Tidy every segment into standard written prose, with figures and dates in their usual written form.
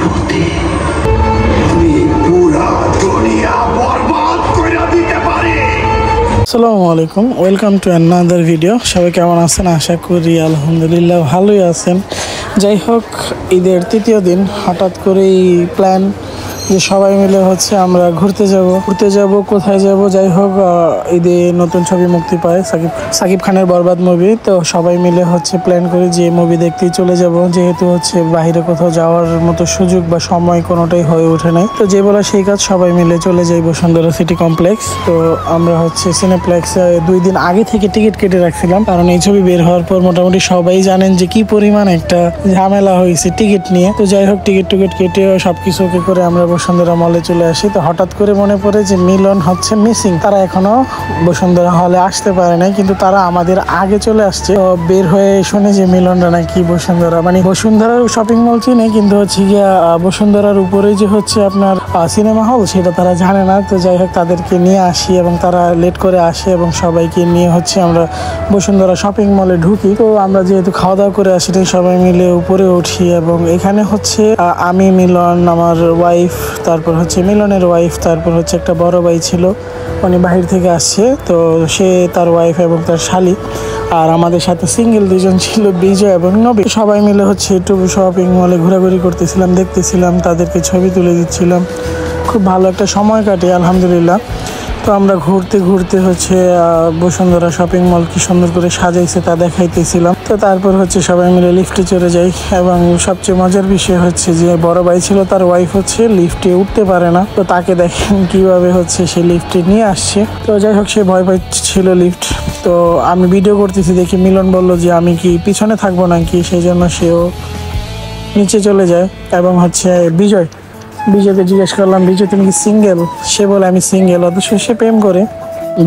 মুহূর্তে আমি পুরা দুনিয়া বরবাদ করে দিতে পারি। আসসালামু আলাইকুম, ওয়েলকাম টু অ্যানাদার ভিডিও। সবাই কেমন আছেন? আশা করি আলহামদুলিল্লাহ ভালোই আছেন। যাই হোক, ঈদের তৃতীয় দিন হঠাৎ করেই প্ল্যান যে সবাই মিলে আমরা ঘুরতে যাব। কোথায় যাব? যাই হোক, ঈদে নতুন ছবি মুক্তি পায় সাকিব খানের বরবাদ মুভি। তো সবাই মিলে প্ল্যান করি যে মুভি দেখতেই চলে যাব, যেহেতু বাইরে কোথাও যাওয়ার মতো সুযোগ বা সময় কোনোটাই হয়ে ওঠে নাই। তো যে বলা সেই কাজ, সবাই মিলে চলে যাই বসুন্ধরা সিটি কমপ্লেক্স। তো আমরা সিনেপ্লেক্সে 2 দিন আগে থেকে টিকিট কেটে রাখছিলাম, কারণ এই ছবি বের হওয়ার পর মোটামুটি সবাই জানেন যে কি পরিমাণ একটা ঝামেলা হয়েছে টিকিট নিয়ে। তো যাই হোক, টিকিট কেটে সবকিছু ওকে করে আমরা বসুন্ধরা মলে চলে আসি। তো হঠাৎ করে মনে পড়ে যে মিলন মিসিং, তারা এখনো বসুন্ধরা হলে আসতে পারে নাই, কিন্তু তারা আমাদের আগে চলে আসছে। তো বের হয়ে শুনে যে মিলনরা নাকি বসুন্ধরার শপিং মল চিনে, কিন্তু গিয়া বসুন্ধরার উপরে যে আপনার সিনেমা হল, সেটা তারা জানে না। তো যাই হোক, তাদেরকে নিয়ে আসি এবং তারা লেট করে আসে এবং সবাইকে নিয়ে আমরা বসুন্ধরা শপিং মলে ঢুকি। তো আমরা যেহেতু খাওয়া দাওয়া করে আসি, সবাই মিলে উপরে উঠি এবং এখানে আমি, মিলন, আমার ওয়াইফ, তারপর মিলনের ওয়াইফ, তারপর একটা বড় ভাই ছিল, উনি বাহির থেকে আসছে। তো সে, তার ওয়াইফ এবং তার শালি, আর আমাদের সাথে সিঙ্গেল 2জন ছিল, বিজয় এবং নবী। সবাই মিলে একটু শপিং মলে ঘোরাঘুরি করতেছিলাম, দেখতেছিলাম, তাদেরকে ছবি তুলে দিচ্ছিলাম। খুব ভালো একটা সময় কাটে আলহামদুলিল্লাহ। তো আমরা ঘুরতে বসুন্ধরা শপিং মল কি সুন্দর করে সাজাইছে তা দেখাইতেছিলাম। তো তারপর সবাই মিলে লিফটে চলে যাই এবং সবচেয়ে মজার বিষয় যে বড় ভাই ছিল, তার ওয়াইফ লিফটে উঠতে পারে না। তো তাকে দেখেন কিভাবে সে লিফটে নিয়ে আসছে। তো যাই হোক, সে ভয় পাচ্ছিল লিফট। তো আমি ভিডিও করতেছি, দেখি মিলন বলল যে আমি কি পিছনে থাকবো নাকি, সেই জন্য সেও নিচে চলে যায়। এবং বিজয়কে জিজ্ঞেস করলাম, বিজয় তুমি কি সিঙ্গেল? সে বলে আমি সিঙ্গেল, অথচ সে প্রেম করে।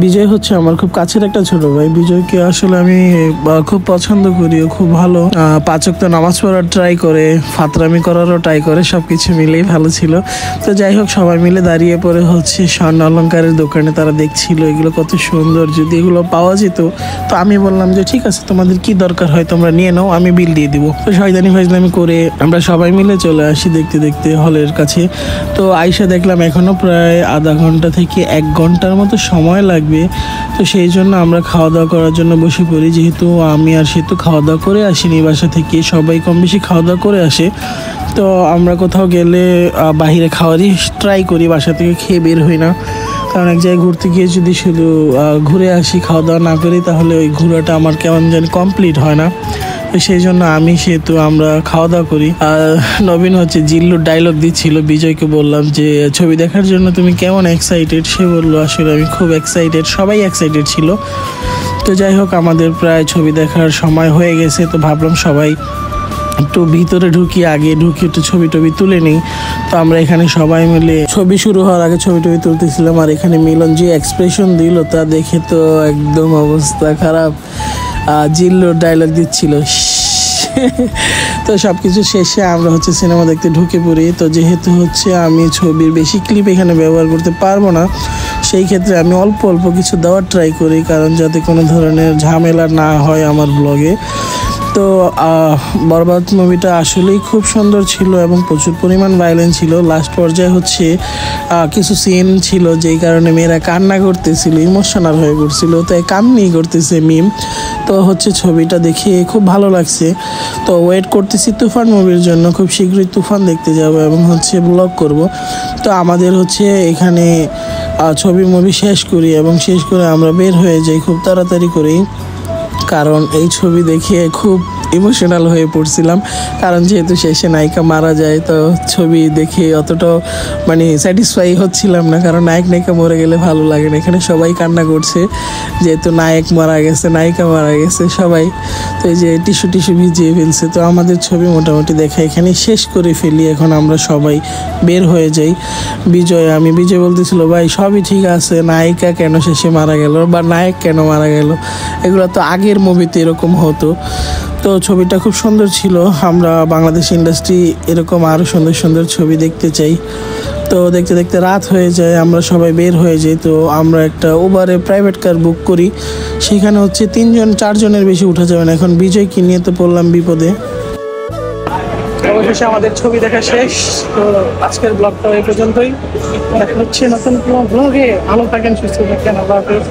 বিজয় আমার খুব কাছের একটা ছোট ভাই। বিজয়কে আসলে আমি খুব পছন্দ করি, ও খুব ভালো। 5 ওয়াক্ত নামাজ পড়ার ট্রাই করে, ফাতরামি করারও ট্রাই করে, সবকিছু মিলেই ভালো ছিল। তো যাই হোক, সবাই মিলে দাঁড়িয়ে পরে স্বর্ণ অলংকারের দোকানে তারা দেখছিল এগুলো কত সুন্দর, যদি এগুলো পাওয়া যেত। তো আমি বললাম যে ঠিক আছে, তোমাদের কি দরকার হয় তোমরা নিয়ে নাও, আমি বিল দিয়ে দিব। তো শয়তানি ফাজলামি করে আমরা সবাই মিলে চলে আসি দেখতে দেখতে হলের কাছে। তো আইসা দেখলাম এখনো প্রায় আধা ঘন্টা থেকে 1 ঘন্টার মতো সময় লাগবে। তো সেই জন্য আমরা খাওয়া দাওয়া করার জন্য বসে পড়ি, যেহেতু আমি আর সে তো খাওয়া দাওয়া করে আসিনি বাসা থেকে, সবাই কম বেশি খাওয়া দাওয়া করে আসে। তো আমরা কোথাও গেলে বাহিরে খাওয়ারই ট্রাই করি, বাসা থেকে খেয়ে বের হই না। কারণ এক জায়গায় ঘুরতে গিয়ে যদি শুধু ঘুরে আসি, খাওয়া দাওয়া না করি, তাহলে ওই ঘোরাটা আমার কেমন জানি কমপ্লিট হয় না। তো সেই জন্য আমরা খাওয়া দাওয়া করি। আর নবীন জিল্লুর ডায়লগ দিচ্ছিল, বিজয়কে বললাম যে ছবি দেখার জন্য তুমি কেমন এক্সাইটেড? সে বললো আসলে আমি খুব এক্সাইটেড, সবাই এক্সাইটেড ছিল। তো যাই হোক, আমাদের প্রায় ছবি দেখার সময় হয়ে গেছে। তো ভাবলাম সবাই একটু ভিতরে আগে ঢুকি একটু ছবি টবি তুলে নিই। তো আমরা এখানে সবাই মিলে ছবি শুরু হওয়ার আগে ছবি টবি তুলতেছিলাম। আর এখানে মিলন যে এক্সপ্রেশন দিল তা দেখে তো একদম অবস্থা খারাপ। জিল্লুর ডায়লগ দিচ্ছিল। তো সবকিছু শেষে আমরা সিনেমা দেখতে ঢুকে পড়ি। তো যেহেতু আমি ছবির বেশি ক্লিপ এখানে ব্যবহার করতে পারবো না, সেই ক্ষেত্রে আমি অল্প অল্প কিছু দেওয়ার ট্রাই করি, কারণ যাতে কোনো ধরনের ঝামেলা না হয় আমার ব্লগে। তো বরবাদ মুভিটা আসলেই খুব সুন্দর ছিল এবং প্রচুর পরিমাণ ভায়োলেন্স ছিল। লাস্ট পর্যায়ে কিছু সিন ছিল যেই কারণে মেয়েরা কান্না করতেছিল, ইমোশনাল হয়ে পড়ছিল, তাই কান্নাই করতেছে মিম। তো ছবিটা দেখে খুব ভালো লাগছে। তো ওয়েট করতেছি তুফান মুভির জন্য, খুব শীঘ্রই তুফান দেখতে যাব এবং ব্লগ করব। তো আমাদের এখানে ছবি মুভি শেষ করি এবং শেষ করে আমরা বের হয়ে যাই খুব তাড়াতাড়ি করেই, কারণ এই ছবি দেখে খুব ইমোশনাল হয়ে পড়ছিলাম। কারণ যেহেতু শেষে নায়িকা মারা যায়, তো ছবি দেখে অতটাও স্যাটিসফাই হচ্ছিলাম না, কারণ নায়িকা মরে গেলে ভালো লাগে না। এখানে সবাই কান্না করছে, যেহেতু নায়ক মারা গেছে, নায়িকা মারা গেছে সবাই। তো এই যে টিস্যু ভিজিয়ে ফেলছে। তো আমাদের ছবি মোটামুটি দেখা এখানে শেষ করে ফেলি। এখন আমরা সবাই বের হয়ে যাই। বিজয় বলতেছিল, ভাই সবই ঠিক আছে, নায়িকা কেন শেষে মারা গেল বা নায়ক কেন মারা গেল, এগুলো তো আগের মুভিতে এরকম হতো। তো ছবিটা খুব সুন্দর ছিল। আমরা বাংলাদেশ ইন্ডাস্ট্রি এরকম আরও সুন্দর সুন্দর ছবি দেখতে চাই। তো দেখতে দেখতে রাত হয়ে যায়, আমরা সবাই বের হয়ে যাই। তো আমরা একটা উবারে প্রাইভেট কার বুক করি, সেখানে 3 জন 4 জনের বেশি উঠা যাবে না। এখন বিজয়কে নিয়ে তো পড়লাম বিপদে। অবশেষে আমাদের ছবি দেখা শেষ। তো আজকের ব্লগটা এই পর্যন্তই, দেখা হচ্ছে নতুন কোনো ব্লগে। ভালো থাকেন, সুস্থ থাকেন, আল্লাহ হাফেজ।